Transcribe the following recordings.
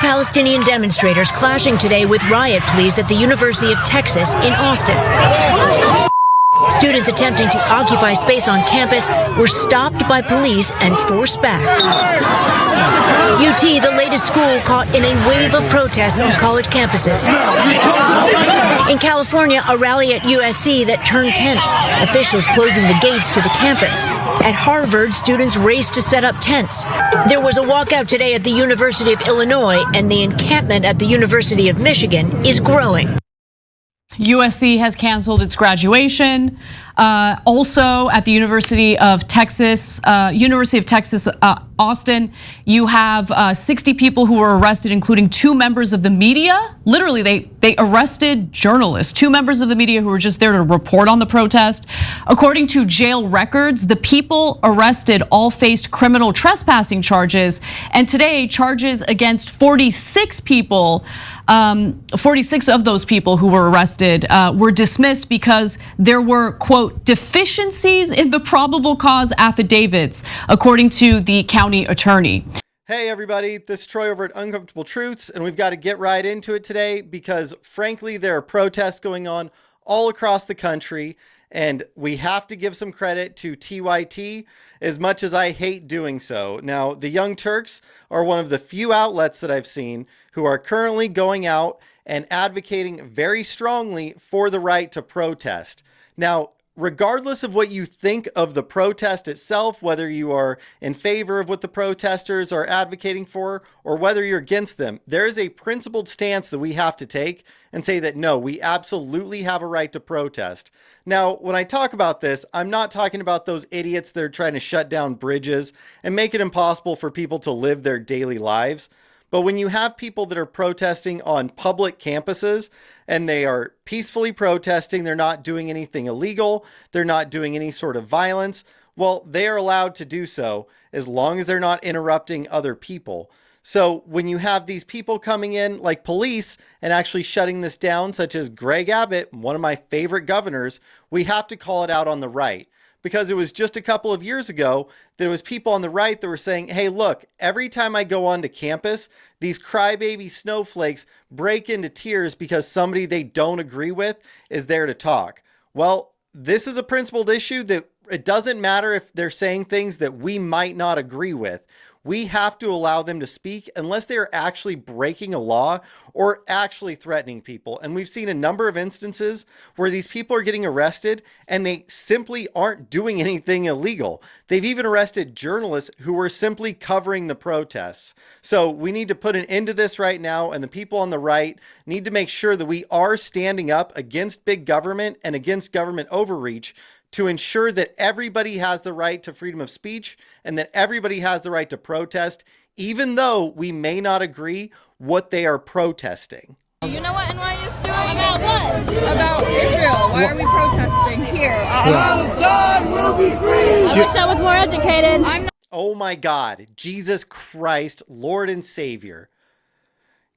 pro-Palestinian demonstrators clashing today with riot police at the University of Texas in Austin. Students attempting to occupy space on campus were stopped by police and forced back. UT, the latest school caught in a wave of protests on college campuses. In California, a rally at USC that turned tense, officials closing the gates to the campus. At Harvard, students raced to set up tents. There was a walkout today at the University of Illinois, and the encampment at the University of Michigan is growing. USC has canceled its graduation. Also at the University of Texas, Austin, you have 60 people who were arrested, including 2 members of the media. Literally, they arrested journalists, 2 members of the media who were just there to report on the protest. According to jail records, the people arrested all faced criminal trespassing charges, and today charges against 46 people. 46 of those people who were arrested were dismissed because there were, quote, deficiencies in the probable cause affidavits, according to the county attorney. Hey everybody, this is Troy over at Uncomfortable Truths, and we've got to get right into it today because frankly, there are protests going on all across the country, and we have to give some credit to TYT as much as I hate doing so. Now, the Young Turks are one of the few outlets that I've seen who are currently going out and advocating very strongly for the right to protest. Now, regardless of what you think of the protest itself, whether you are in favor of what the protesters are advocating for or whether you're against them, there is a principled stance that we have to take and say that no, we absolutely have a right to protest. Now, when I talk about this, I'm not talking about those idiots that are trying to shut down bridges and make it impossible for people to live their daily lives. But when you have people that are protesting on public campuses and they are peacefully protesting, they're not doing anything illegal, they're not doing any sort of violence, well, they are allowed to do so as long as they're not interrupting other people. So when you have these people coming in like police and actually shutting this down, such as Greg Abbott, one of my favorite governors, we have to call it out on the right. Because it was just a couple of years ago that it was people on the right that were saying, hey, look, every time I go onto campus, these crybaby snowflakes break into tears because somebody they don't agree with is there to talk. Well, this is a principled issue that it doesn't matter if they're saying things that we might not agree with. We have to allow them to speak unless they are actually breaking a law or actually threatening people. And we've seen a number of instances where these people are getting arrested and they simply aren't doing anything illegal. They've even arrested journalists who were simply covering the protests. So we need to put an end to this right now, and the people on the right need to make sure that we are standing up against big government and against government overreach to ensure that everybody has the right to freedom of speech and that everybody has the right to protest, even though we may not agree what they are protesting. You know what NYU is doing? About what? About Israel. Why are we protesting here? Palestine will be free! I wish I was more educated. Oh my God, Jesus Christ, Lord and Savior.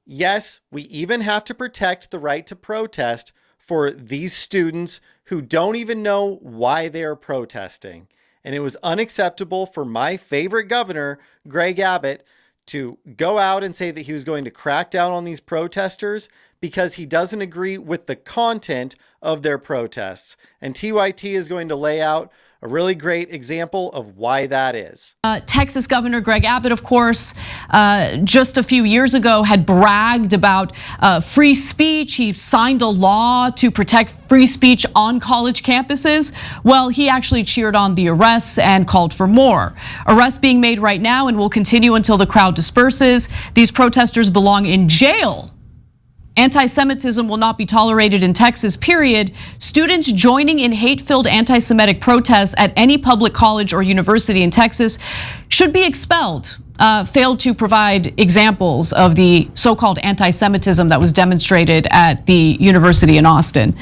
Yes, we even have to protect the right to protest for these students who don't even know why they are protesting. And it was unacceptable for my favorite governor, Greg Abbott, to go out and say that he was going to crack down on these protesters because he doesn't agree with the content of their protests. And TYT is going to lay out a really great example of why that is. Texas Governor Greg Abbott, of course, just a few years ago had bragged about free speech. He signed a law to protect free speech on college campuses. Well, he actually cheered on the arrests and called for more. Arrests being made right now and will continue until the crowd disperses. These protesters belong in jail. Anti-Semitism will not be tolerated in Texas, period. Students joining in hate-filled anti-Semitic protests at any public college or university in Texas should be expelled. Failed to provide examples of the so-called anti-Semitism that was demonstrated at the university in Austin.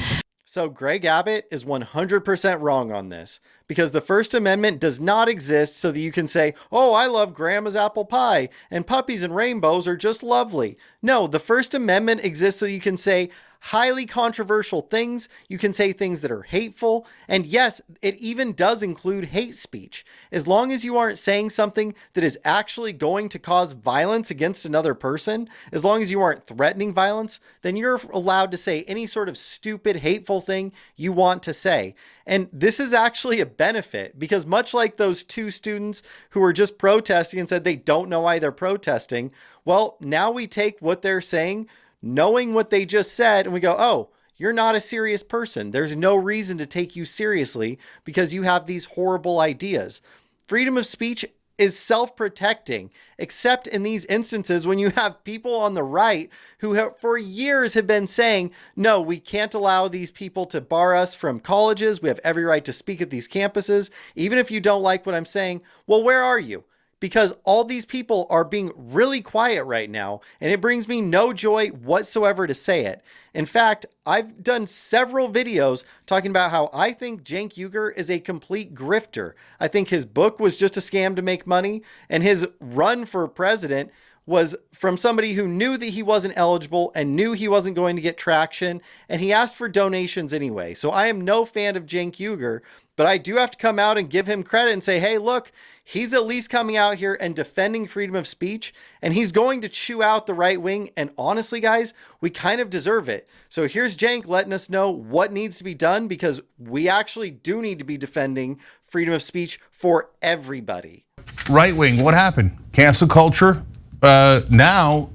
So Greg Abbott is 100% wrong on this because the First Amendment does not exist so that you can say, oh, I love grandma's apple pie and puppies and rainbows are just lovely. No, the First Amendment exists so you can say highly controversial things. You can say things that are hateful. And yes, it even does include hate speech. As long as you aren't saying something that is actually going to cause violence against another person, as long as you aren't threatening violence, then you're allowed to say any sort of stupid, hateful thing you want to say. And this is actually a benefit because much like those two students who were just protesting and said they don't know why they're protesting, well, now we take what they're saying, knowing what they just said, and we go, oh, you're not a serious person. There's no reason to take you seriously because you have these horrible ideas. Freedom of speech is self-protecting, except in these instances when you have people on the right who have, for years have been saying, no, we can't allow these people to bar us from colleges. We have every right to speak at these campuses. Even if you don't like what I'm saying, well, where are you? Because all these people are being really quiet right now, and it brings me no joy whatsoever to say it. In fact, I've done several videos talking about how I think Cenk is a complete grifter. I think his book was just a scam to make money, and his run for president was from somebody who knew that he wasn't eligible and knew he wasn't going to get traction, and he asked for donations anyway. So I am no fan of Cenk, but I do have to come out and give him credit and say, hey, look, he's at least coming out here and defending freedom of speech, and he's going to chew out the right wing. And honestly, guys, we kind of deserve it. So here's Cenk letting us know what needs to be done, because we actually do need to be defending freedom of speech for everybody. Right wing, what happened? Cancel culture. Now,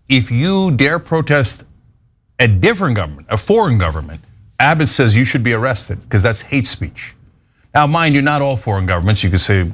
if you dare protest a different government, a foreign government, Abbott says you should be arrested because that's hate speech. Now, mind you, not all foreign governments. You could say,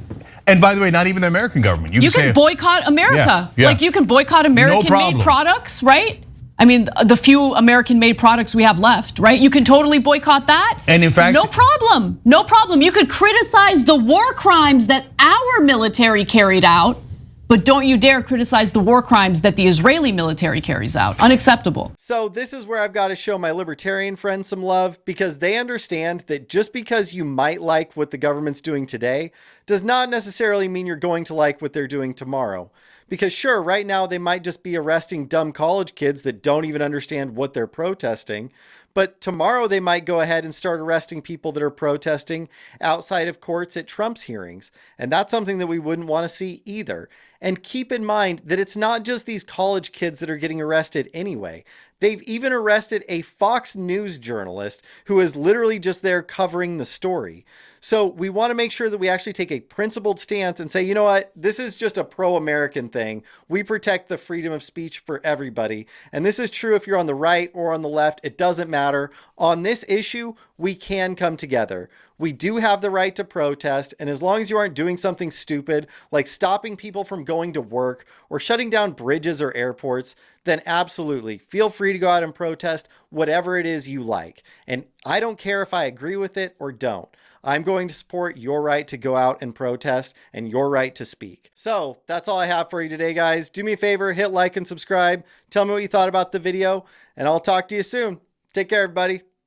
and by the way, not even the American government. You can boycott America. Yeah. Like you can boycott American-made products, right? I mean, the few American-made products we have left, right? You can totally boycott that. And in fact, no problem. No problem. You could criticize the war crimes that our military carried out, but don't you dare criticize the war crimes that the Israeli military carries out. Unacceptable. So this is where I've got to show my libertarian friends some love, because they understand that just because you might like what the government's doing today does not necessarily mean you're going to like what they're doing tomorrow. Because sure, right now they might just be arresting dumb college kids that don't even understand what they're protesting. But tomorrow they might go ahead and start arresting people that are protesting outside of courts at Trump's hearings. And that's something that we wouldn't want to see either. And keep in mind that it's not just these college kids that are getting arrested anyway. They've even arrested a Fox News journalist who is literally just there covering the story. So we want to make sure that we actually take a principled stance and say, you know what, this is just a pro-American thing. We protect the freedom of speech for everybody. And this is true if you're on the right or on the left. It doesn't matter. On this issue, we can come together. We do have the right to protest. And as long as you aren't doing something stupid, like stopping people from going to work or shutting down bridges or airports, then absolutely feel free to go out and protest whatever it is you like. And I don't care if I agree with it or don't. I'm going to support your right to go out and protest and your right to speak. So that's all I have for you today, guys. Do me a favor, hit like and subscribe. Tell me what you thought about the video, and I'll talk to you soon. Take care, everybody.